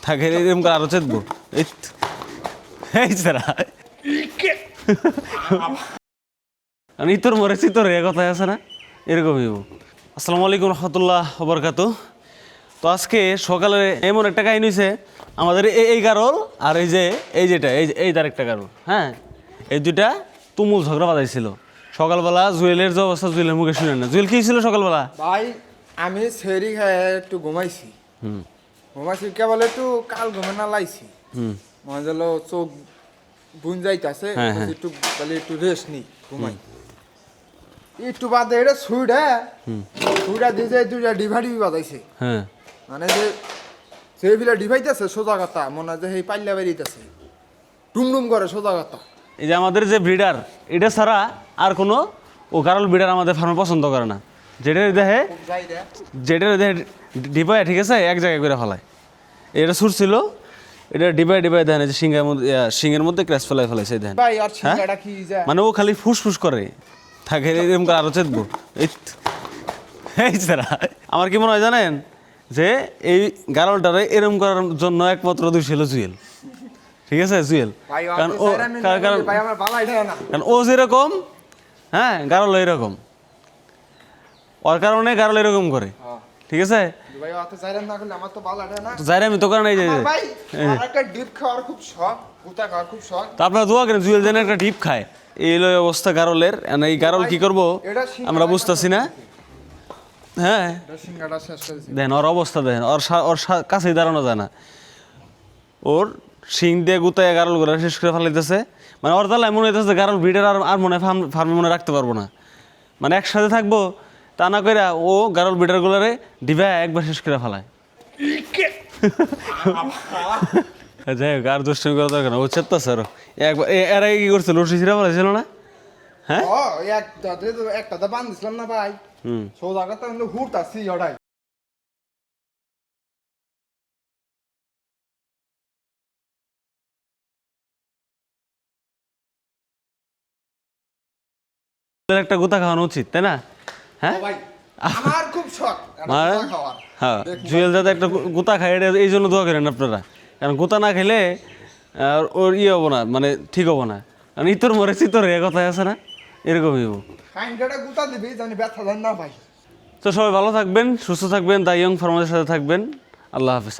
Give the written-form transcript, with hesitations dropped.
থাকে এরকম করে আরো চেতবো এই সারা আমি তোর মরেছি তোর এ কথায় আছে না এরকমই হইব। আসসালামু আলাইকুম রহমতুল্লাহ বরকাতু। তো আজকে সকালে এমন একটা কাহিনী হয়েছে আমাদের এই গারল আর যেটা এই তার একটা গারল, হ্যাঁ, এই দুইটা তুমুল ঝগড়া বাঁধাইছিল সকালবেলা। জুয়েলের যে অবস্থা জুয়েলের মুখে শুনেন না। জুয়েল কি ছিল সকালবেলা? ভাই আমি সেরি খায় একটু ঘুমাইছি, কেবল একটু কাল ঘুমে না লাইছি, মনে হলো চোখ বুন যাইতাছে, একটু বলে একটু রেস্ট নি ঘুমাই। একটু বাদে এটা সুইডা দিয়ে দুইটা ডিভাইডি বাজাইছে, হ্যাঁ, মানে যে সেবিলা ডিভাইতেছে সোজা কথা, মনে হয় যে এই পাল্লা বেরিয়েছে ডুমডুম করে সোজা কথা। এই যে আমাদের যে ব্রিডার এটা ছাড়া আর কোনো ও গারল ব্রিডার আমাদের ফার্মে পছন্দ করে না। যেটার দেখে ডিবাই ঠিক আছে এক জায়গায় করে ফেলায়। এটা সুর ছিল, এটা ডিবাই দেখেন যে সিংহের মধ্যে ক্র্যাশ ফেলাইছে দেখেন। ভাই আর সিঙ্গাটা কি যায়, মানে ও খালি ফুসফুস করে থাকে এরকম করে আরো চেতবো এই সারা। আমার কি মনে হয় জানেন যে এই গারলটারে এরকম করার জন্য একমাত্র দুই ছিল জুয়েল, ঠিক আছে জুয়েল। কারণ ও যেরকম, হ্যাঁ, গারল এরকম, ওর কারণে গারল এরকম করে, ঠিক আছে। আমি তো কারণ এই যে আপনারা দোয়া করেন জুয়েল যেন একটা ডিপ খায়। এই অবস্থা গারলের, এই গারল কি করবো আমরা বুঝতেছি না। হ্যাঁ দেখেন ওর অবস্থা, দেখেন ওর কাছেই দাঁড়ানো যায় না। ওর শিং দিয়ে গুতায় গারল করে শেষ করে ফেলাইতেছে। মানে ওর তাহলে মনে হইতেছে গারল ব্রিডার আর মনে হয় ফার্মে মনে রাখতে পারবো না, মানে একসাথে থাকবো তা না করে ও গারল ব্রিডার গুলারে ডিবা একবার শেষ করে ফেলায়। যাই হোক আর দুষ্টমি করা দরকার না, ও চেত্তাছে আরো একবার। এর আগে কি করছিল রশি ছিঁড়া ফেলাইছিল না? হ্যাঁ একটা তো বান্ধিছিলাম না ভাই, সোজা কথা হুড়তাছি ওটাই। একটা গুতা খাওয়ানো উচিত, তাই না? হ্যাঁ আমার খুব শখ খাওয়ার। হ্যাঁ, জুয়েল যাতে একটা গুতা খায় এটা এই জন্য দোয়া করেন আপনারা। কারণ গুতা না খেলে ওর ইয়ে হবো না, মানে ঠিক হবো না। কারণ ইতর মরেছি তোর এ কথায় আছে না এরকমই হবো। গুতা দিবি জানি ব্যথা জানি না ভাই। তো সবাই ভালো থাকবেন, সুস্থ থাকবেন, দা ইয়ং ফার্মারের সাথে থাকবেন। আল্লাহ হাফেজ।